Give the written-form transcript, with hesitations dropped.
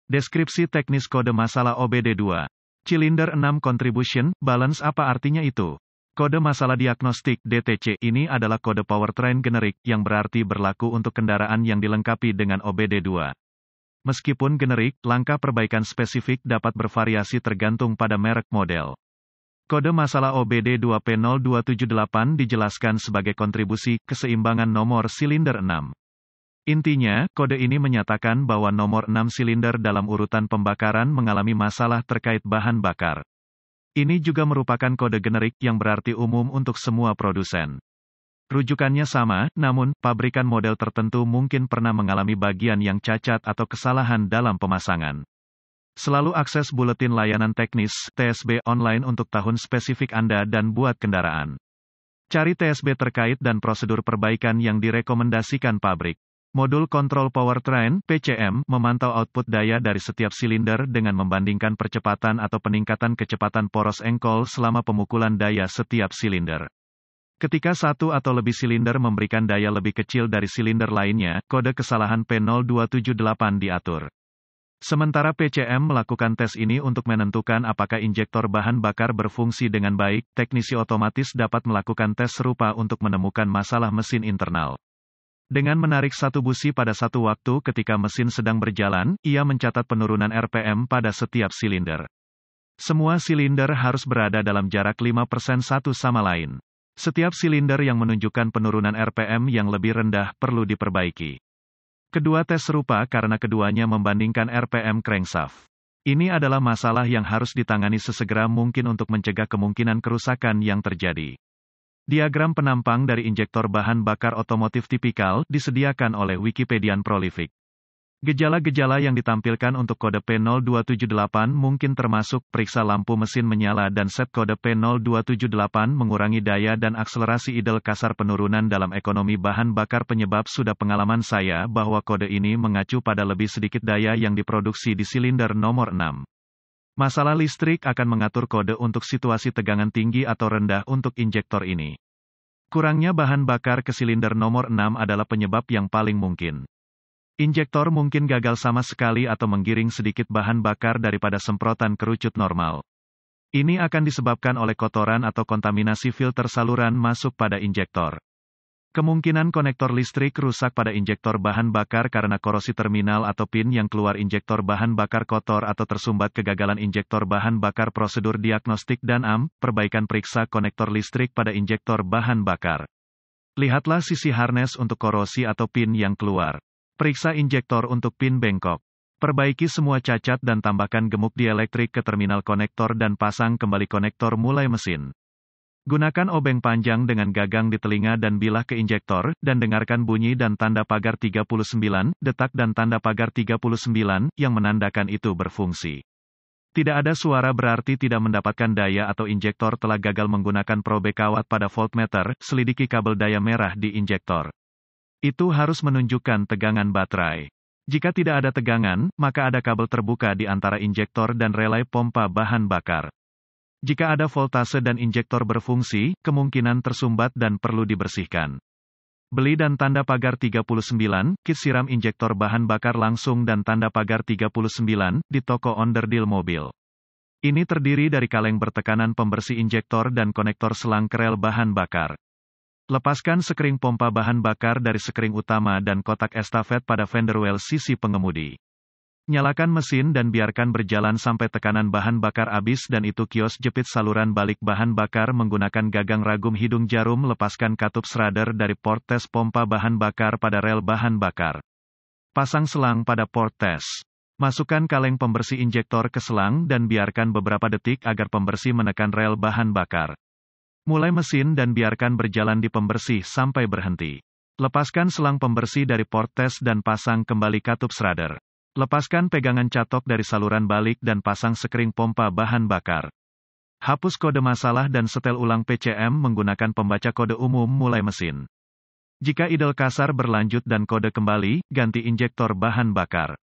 Deskripsi teknis kode masalah OBD2. Cylinder 6 Contribution Balance apa artinya itu? Kode masalah diagnostik DTC ini adalah kode powertrain generik yang berarti berlaku untuk kendaraan yang dilengkapi dengan OBD2. Meskipun generik, langkah perbaikan spesifik dapat bervariasi tergantung pada merek model. Kode masalah OBD2 P0278 dijelaskan sebagai kontribusi keseimbangan nomor silinder 6. Intinya, kode ini menyatakan bahwa nomor 6 silinder dalam urutan pembakaran mengalami masalah terkait bahan bakar. Ini juga merupakan kode generik yang berarti umum untuk semua produsen. Rujukannya sama, namun, pabrikan model tertentu mungkin pernah mengalami bagian yang cacat atau kesalahan dalam pemasangan. Selalu akses Buletin Layanan Teknis (TSB) online untuk tahun spesifik Anda dan buat kendaraan. Cari TSB terkait dan prosedur perbaikan yang direkomendasikan pabrik. Modul Kontrol Powertrain (PCM) memantau output daya dari setiap silinder dengan membandingkan percepatan atau peningkatan kecepatan poros engkol selama pemukulan daya setiap silinder. Ketika satu atau lebih silinder memberikan daya lebih kecil dari silinder lainnya, kode kesalahan P0278 diatur. Sementara PCM melakukan tes ini untuk menentukan apakah injektor bahan bakar berfungsi dengan baik, teknisi otomatis dapat melakukan tes serupa untuk menemukan masalah mesin internal. Dengan menarik satu busi pada satu waktu ketika mesin sedang berjalan, ia mencatat penurunan RPM pada setiap silinder. Semua silinder harus berada dalam jarak 5% satu sama lain. Setiap silinder yang menunjukkan penurunan RPM yang lebih rendah perlu diperbaiki. Kedua tes serupa karena keduanya membandingkan RPM crankshaft. Ini adalah masalah yang harus ditangani sesegera mungkin untuk mencegah kemungkinan kerusakan yang terjadi. Diagram penampang dari injektor bahan bakar otomotif tipikal disediakan oleh Wikipedian Prolific. Gejala-gejala yang ditampilkan untuk kode P0278 mungkin termasuk periksa lampu mesin menyala dan set kode P0278 mengurangi daya dan akselerasi idle kasar penurunan dalam ekonomi bahan bakar penyebab sudah pengalaman saya bahwa kode ini mengacu pada lebih sedikit daya yang diproduksi di silinder nomor 6. Masalah listrik akan mengatur kode untuk situasi tegangan tinggi atau rendah untuk injektor ini. Kurangnya bahan bakar ke silinder nomor 6 adalah penyebab yang paling mungkin. Injektor mungkin gagal sama sekali atau menggiring sedikit bahan bakar daripada semprotan kerucut normal. Ini akan disebabkan oleh kotoran atau kontaminasi filter saluran masuk pada injektor. Kemungkinan konektor listrik rusak pada injektor bahan bakar karena korosi terminal atau pin yang keluar injektor bahan bakar kotor atau tersumbat kegagalan injektor bahan bakar prosedur diagnostik dan perbaikan periksa konektor listrik pada injektor bahan bakar. Lihatlah sisi harness untuk korosi atau pin yang keluar. Periksa injektor untuk pin bengkok. Perbaiki semua cacat dan tambahkan gemuk dielektrik ke terminal konektor dan pasang kembali konektor mulai mesin. Gunakan obeng panjang dengan gagang di telinga dan bilah ke injektor, dan dengarkan bunyi dan tanda pagar 39, detak dan tanda pagar 39, yang menandakan itu berfungsi. Tidak ada suara berarti tidak mendapatkan daya atau injektor telah gagal menggunakan probe kawat pada voltmeter, selidiki kabel daya merah di injektor. Itu harus menunjukkan tegangan baterai. Jika tidak ada tegangan, maka ada kabel terbuka di antara injektor dan relay pompa bahan bakar. Jika ada voltase dan injektor berfungsi, kemungkinan tersumbat dan perlu dibersihkan. Beli dan tanda pagar 39, kit siram injektor bahan bakar langsung dan tanda pagar 39, di toko onderdil mobil. Ini terdiri dari kaleng bertekanan pembersih injektor dan konektor selang kerel bahan bakar. Lepaskan sekring pompa bahan bakar dari sekring utama dan kotak estafet pada fender well sisi pengemudi. Nyalakan mesin dan biarkan berjalan sampai tekanan bahan bakar habis dan itu kios jepit saluran balik bahan bakar menggunakan gagang ragum hidung jarum lepaskan katup schrader dari port tes pompa bahan bakar pada rel bahan bakar. Pasang selang pada port tes. Masukkan kaleng pembersih injektor ke selang dan biarkan beberapa detik agar pembersih menekan rel bahan bakar. Mulai mesin dan biarkan berjalan di pembersih sampai berhenti. Lepaskan selang pembersih dari port tes dan pasang kembali katup schrader. Lepaskan pegangan catok dari saluran balik dan pasang sekring pompa bahan bakar. Hapus kode masalah dan setel ulang PCM menggunakan pembaca kode umum mulai mesin. Jika idle kasar berlanjut dan kode kembali, ganti injektor bahan bakar.